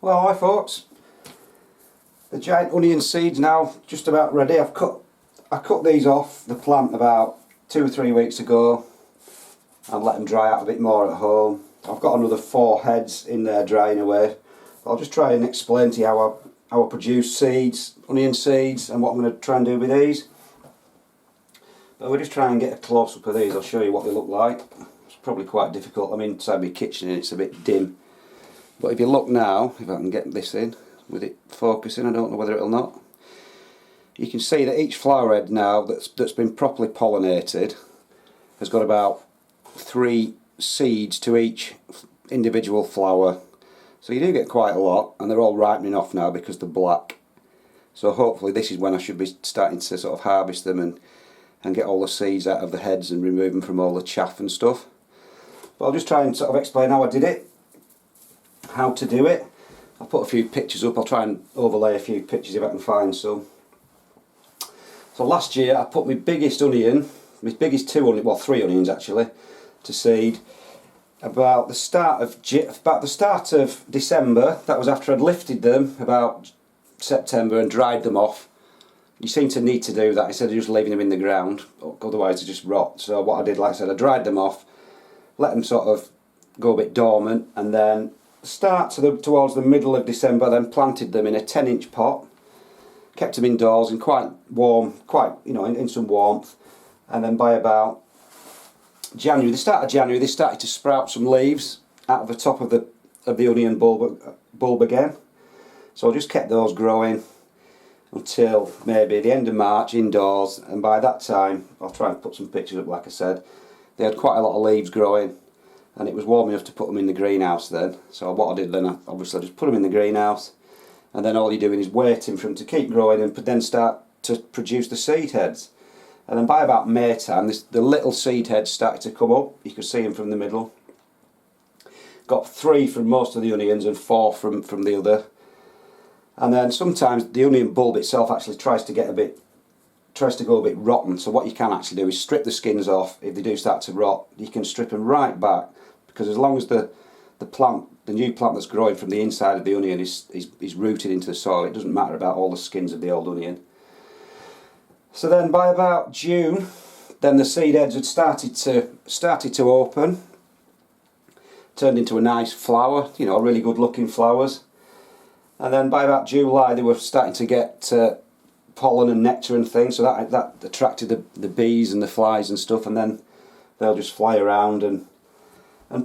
Well, hi folks, the giant onion seeds now just about ready. I cut these off the plant about 2 or 3 weeks ago and let them dry out a bit more at home. I've got another 4 heads in there drying away. I'll just try and explain to you how I produce seeds, onion seeds, and what I'm going to try and do with these. But we'll just try and get a close up of these. I'll show you what they look like. It's probably quite difficult. I'm inside my kitchen and it's a bit dim. But if you look now, if I can get this in with it focusing, I don't know whether it'll not. You can see that each flower head now that's been properly pollinated has got about 3 seeds to each individual flower. So you do get quite a lot, and they're all ripening off now because they're black. So hopefully this is when I should be starting to sort of harvest them and get all the seeds out of the heads and remove them from all the chaff and stuff. But I'll just try and sort of explain how I did it, how to do it. I'll put a few pictures up. I'll try and overlay a few pictures if I can find some. So last year I put my biggest onion, my biggest 2 onions, well 3 onions actually, to seed about the start of December. That was after I'd lifted them about September and dried them off. You seem to need to do that instead of just leaving them in the ground, otherwise they just rot. So what I did, like I said, I dried them off, let them sort of go a bit dormant, and then towards the middle of December, then planted them in a 10-inch pot, kept them indoors in quite warm, in some warmth, and then by about January, the start of January, they started to sprout some leaves out of the top of the onion bulb again. So I just kept those growing until maybe the end of March indoors, and by that time, I'll try and put some pictures up like I said, they had quite a lot of leaves growing. And it was warm enough to put them in the greenhouse then. So what I did then, obviously I just put them in the greenhouse, and then all you're doing is waiting for them to keep growing and then start to produce the seed heads. And then by about May time, the little seed heads started to come up. You could see them from the middle. Got 3 from most of the onions and 4 from the other. And then sometimes the onion bulb itself actually tries to go a bit rotten. So what you can actually do is strip the skins off. If they do start to rot, you can strip them right back, because as long as the new plant that's growing from the inside of the onion is rooted into the soil, it doesn't matter about all the skins of the old onion. So then by about June, then the seed heads had started to open, turned into a nice flower, really good looking flowers. And then by about July they were starting to get pollen and nectar and things, so that attracted the bees and the flies and stuff, and then they'll just fly around and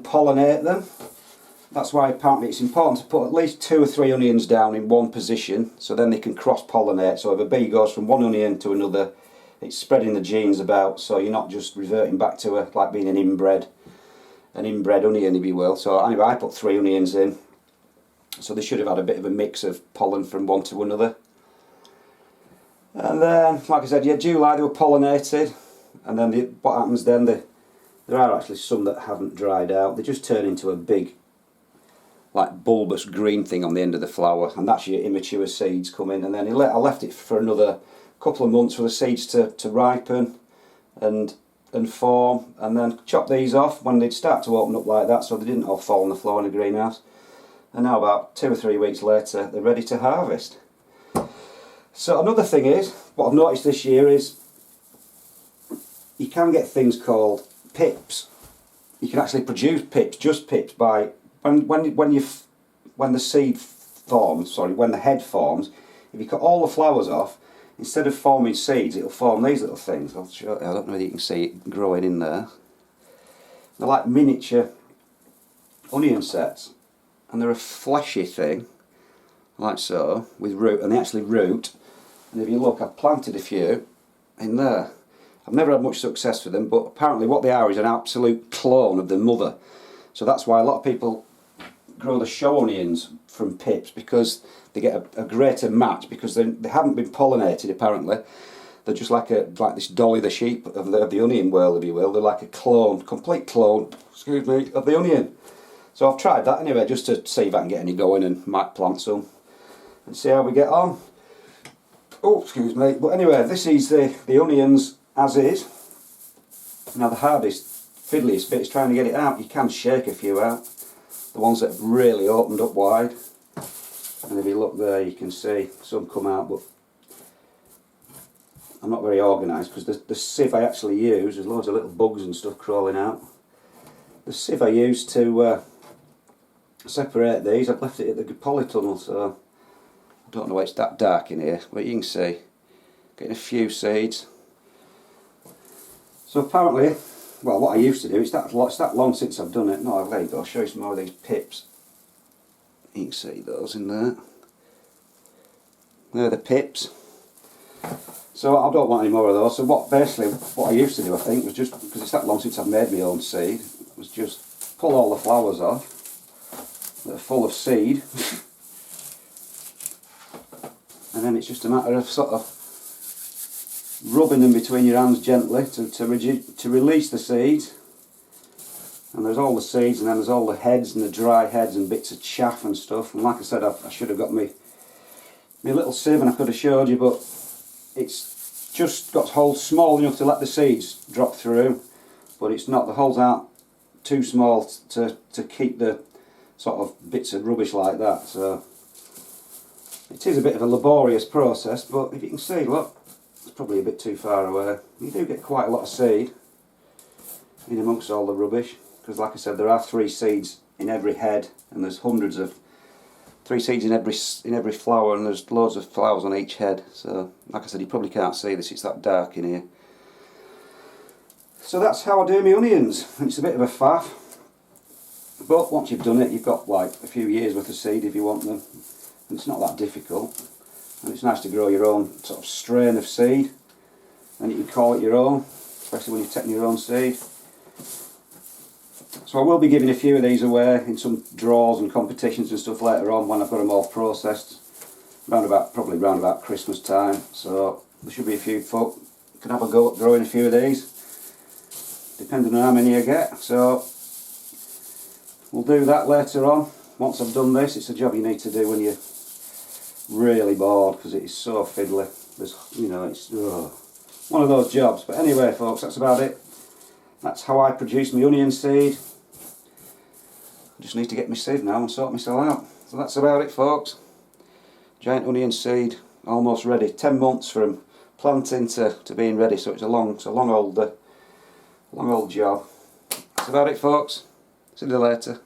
pollinate them. That's why apparently it's important to put at least 2 or 3 onions down in one position, so then they can cross-pollinate. So if a bee goes from one onion to another, it's spreading the genes about, so you're not just reverting back to like being an inbred onion, if you will. So anyway, I put 3 onions in, so they should have had a bit of a mix of pollen from one to another. And then, like I said, yeah, July they were pollinated, and then what happens then, there are actually some that haven't dried out. They just turn into a big, like bulbous green thing on the end of the flower, and that's your immature seeds coming. And then I left it for another couple of months for the seeds to ripen and form, and then chop these off when they'd start to open up like that, so they didn't all fall on the floor in the greenhouse. And now about 2 or 3 weeks later, they're ready to harvest. So another thing is, what I've noticed this year is you can get things called pips. You can actually produce pips, just pips, by when the head forms. If you cut all the flowers off, instead of forming seeds, it'll form these little things. I'll show you. I don't know whether you can see it growing in there. They're like miniature onion sets, and they're a fleshy thing, like so, with root, and they actually root. And if you look, I've planted a few in there. I've never had much success with them, but apparently what they are is an absolute clone of the mother. So that's why a lot of people grow the show onions from pips, because they get a greater match, because they haven't been pollinated apparently. They're just like this Dolly the sheep of the onion world, if you will. They're like a clone, complete clone, of the onion. So I've tried that anyway, just to see if I can get any going, and might plant some and see how we get on. Oh, excuse me. But anyway, this is the onions as is. Now the hardest, fiddliest bit is trying to get it out. You can shake a few out. The ones that have really opened up wide. And if you look there, you can see some come out, but I'm not very organised because the sieve I actually use, there's loads of little bugs and stuff crawling out. The sieve I use to separate these, I've left it at the polytunnel, so I don't know why it's that dark in here, but you can see, getting a few seeds. So apparently, well, what I used to do, it's that long since I've done it. No, there you go, I'll show you some more of these pips. You can see those in there. They're the pips. So I don't want any more of those. So what I used to do, I think, was just, because it's that long since I've made my own seed, was just pull all the flowers off that are full of seed. And then it's just a matter of sort of rubbing them between your hands gently to release the seeds. And there's all the seeds, and then there's all the heads and the dry heads and bits of chaff and stuff. And like I said, I should have got my little sieve and I could have showed you, but it's just got holes small enough to let the seeds drop through, but it's not, the holes aren't too small to keep the sort of bits of rubbish like that. So it is a bit of a laborious process, but if you can see, look, it's probably a bit too far away. You do get quite a lot of seed in amongst all the rubbish, because like I said, there are 3 seeds in every head, and there's hundreds of 3 seeds in every flower, and there's loads of flowers on each head. So like I said, you probably can't see this, it's that dark in here. So that's how I do my onions. It's a bit of a faff, but once you've done it, you've got like a few years worth of seed if you want them, and it's not that difficult. And it's nice to grow your own sort of strain of seed, and you can call it your own, especially when you're taking your own seed. So I will be giving a few of these away in some draws and competitions and stuff later on when I've got them all processed, probably round about Christmas time. So there should be a few folk can have a go at growing a few of these, depending on how many I get. So we'll do that later on. Once I've done this, it's a job you need to do when you're really bored, because it is so fiddly. It's one of those jobs. But anyway, folks, that's about it. That's how I produce my onion seed. I just need to get my sieve now and sort myself out. So that's about it, folks. Giant onion seed, almost ready. 10 months from planting to being ready. So it's a long old job. That's about it, folks. See you later.